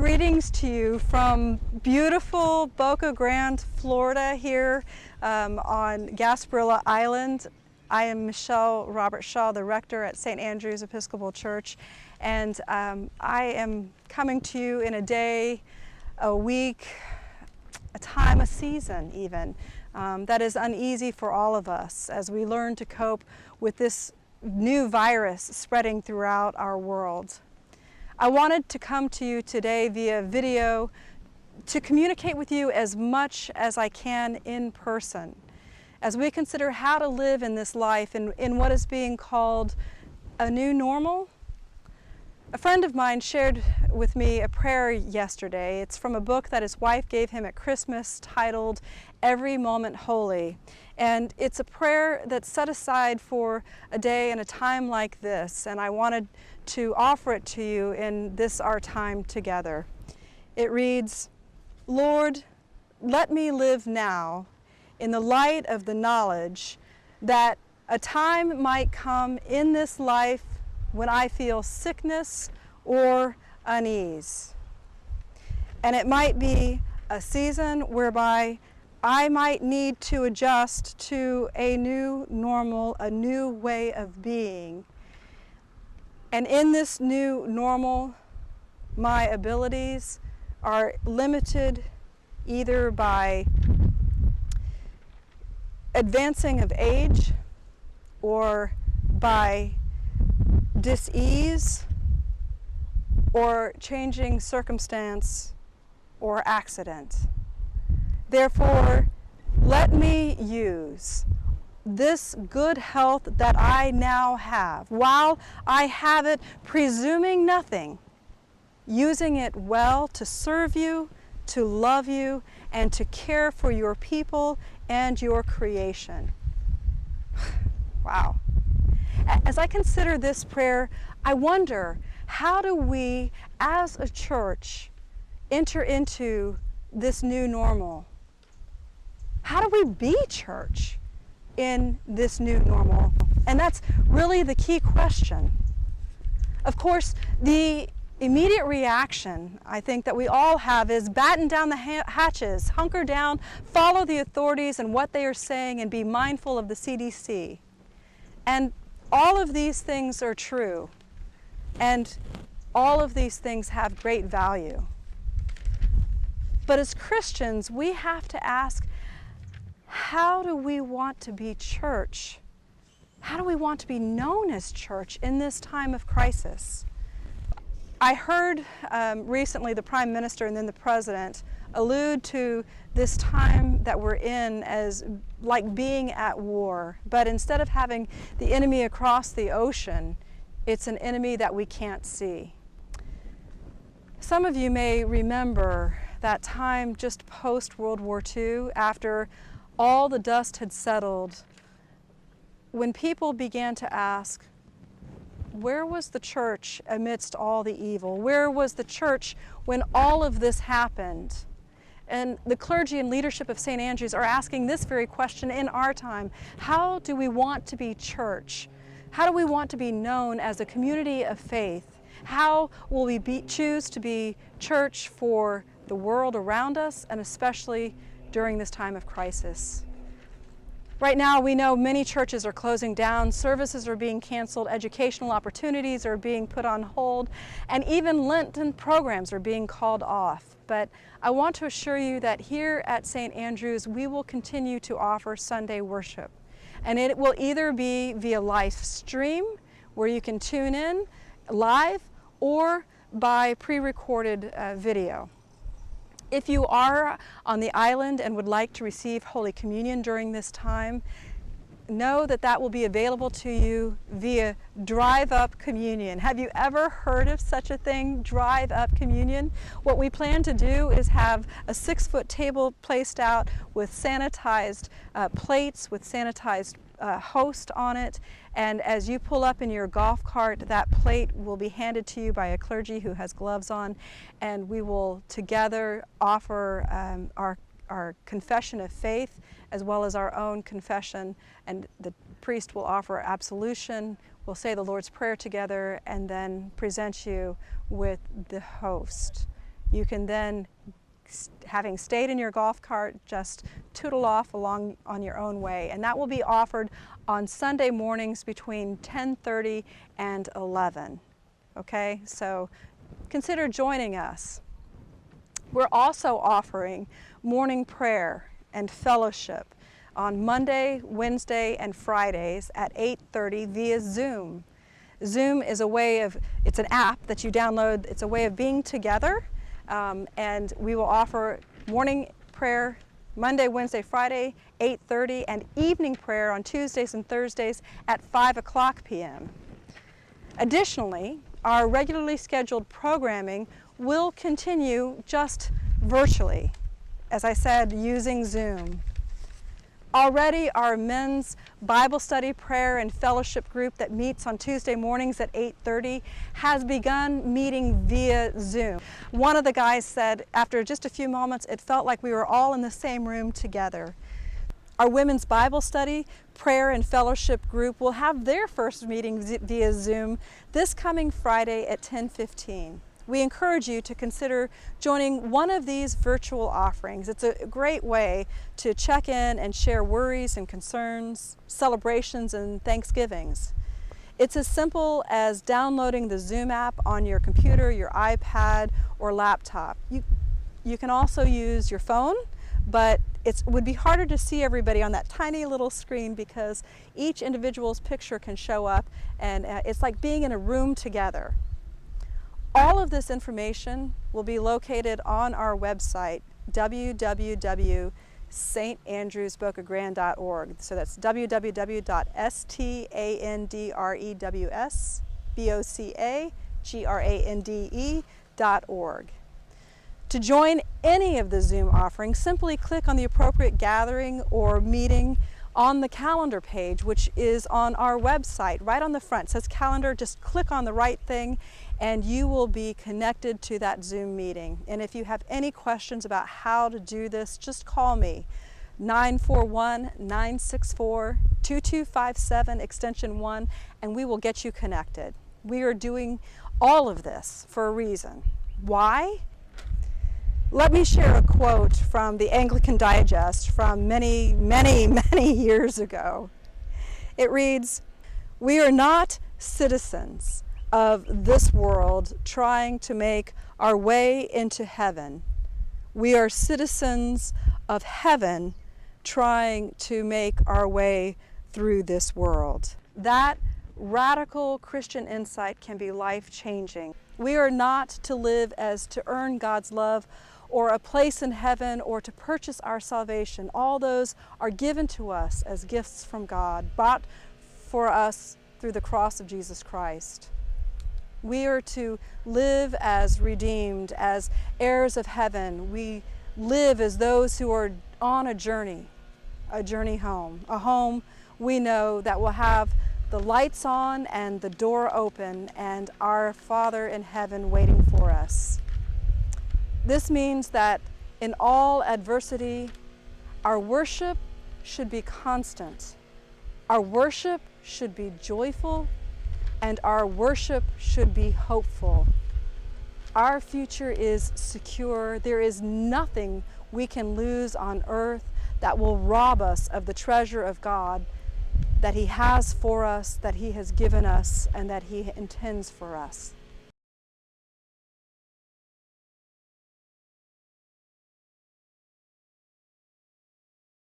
Greetings to you from beautiful Boca Grande, Florida, here on Gasparilla Island. I am Michelle Robert Shaw, the rector at St. Andrew's Episcopal Church, and I am coming to you in a day, a week, a time, a season even, that is uneasy for all of us as we learn to cope with this new virus spreading throughout our world. I wanted to come to you today via video to communicate with you as much as I can in person as we consider how to live in this life in what is being called a new normal. A friend of mine shared with me a prayer yesterday. It's from a book that his wife gave him at Christmas titled Every Moment Holy. And it's a prayer that's set aside for a day and a time like this, and I wanted to offer it to you in this our time together. It reads, Lord, let me live now in the light of the knowledge that a time might come in this life when I feel sickness or unease. And it might be a season whereby I might need to adjust to a new normal, a new way of being. And in this new normal, my abilities are limited either by advancing of age or by dis-ease or changing circumstance or accident. Therefore, let me use this good health that I now have, while I have it, presuming nothing, using it well to serve you, to love you, and to care for your people and your creation. Wow. As I consider this prayer, I wonder, how do we as a church enter into this new normal? How do we be church in this new normal? And that's really the key question. Of course, the immediate reaction, I think, that we all have is batten down the hatches, hunker down, follow the authorities and what they are saying, and be mindful of the CDC. And all of these things are true, and all of these things have great value. But as Christians, we have to ask, how do we want to be church? How do we want to be known as church in this time of crisis? I heard recently the Prime Minister and then the President allude to this time that we're in as like being at war, but instead of having the enemy across the ocean, it's an enemy that we can't see. Some of you may remember that time just post-World War II, after all the dust had settled, when people began to ask, where was the church amidst all the evil? Where was the church when all of this happened? And the clergy and leadership of St. Andrew's are asking this very question in our time. How do we want to be church? How do we want to be known as a community of faith? How will we choose to be church for the world around us, and especially during this time of crisis? Right now, we know many churches are closing down, services are being canceled, educational opportunities are being put on hold, and even Lenten programs are being called off. But I want to assure you that here at St. Andrew's, we will continue to offer Sunday worship. And it will either be via live stream, where you can tune in live, or by pre-recorded video. If you are on the island and would like to receive Holy Communion during this time, know that that will be available to you via drive-up communion. Have you ever heard of such a thing, drive-up communion? What we plan to do is have a 6-foot table placed out with sanitized plates, with sanitized host on it, and as you pull up in your golf cart, that plate will be handed to you by a clergy who has gloves on, and we will together offer our confession of faith as well as our own confession, and the priest will offer absolution. We'll say the Lord's Prayer together and then present you with the host. You can then, having stayed in your golf cart, just tootle off along on your own way. And that will be offered on Sunday mornings between 10:30 and 11. Okay, so consider joining us. We're also offering morning prayer and fellowship on Monday, Wednesday, and Fridays at 8:30 via Zoom. Zoom is it's an app that you download. It's a way of being together, and we will offer morning prayer Monday, Wednesday, Friday, 8:30, and evening prayer on Tuesdays and Thursdays at 5 p.m. Additionally, our regularly scheduled programming will continue just virtually, as I said, using Zoom. Already our men's Bible study, prayer, and fellowship group that meets on Tuesday mornings at 8:30 has begun meeting via Zoom. One of the guys said after just a few moments, it felt like we were all in the same room together. Our women's Bible study, prayer, and fellowship group will have their first meeting via Zoom this coming Friday at 10:15. We encourage you to consider joining one of these virtual offerings. It's a great way to check in and share worries and concerns, celebrations and Thanksgivings. It's as simple as downloading the Zoom app on your computer, your iPad, or laptop. You can also use your phone, but it would be harder to see everybody on that tiny little screen because each individual's picture can show up, and it's like being in a room together. All of this information will be located on our website, www.standrewsbocagrand.org. So that's www.standrewsbocagrande.org. To join any of the Zoom offerings, simply click on the appropriate gathering or meeting on the calendar page, which is on our website, right on the front. It says calendar. Just click on the right thing and you will be connected to that Zoom meeting. And if you have any questions about how to do this, just call me, 941-964-2257, extension 1, and we will get you connected. We are doing all of this for a reason. Why? Let me share a quote from the Anglican Digest from many, many, many years ago. It reads, "We are not citizens of this world trying to make our way into heaven. We are citizens of heaven trying to make our way through this world." That radical Christian insight can be life-changing. We are not to live as to earn God's love or a place in heaven or to purchase our salvation. All those are given to us as gifts from God, bought for us through the cross of Jesus Christ. We are to live as redeemed, as heirs of heaven. We live as those who are on a journey home, a home we know that will have the lights on and the door open and our Father in heaven waiting for us. This means that in all adversity, our worship should be constant. Our worship should be joyful, and our worship should be hopeful. Our future is secure. There is nothing we can lose on earth that will rob us of the treasure of God that He has for us, that He has given us, and that He intends for us.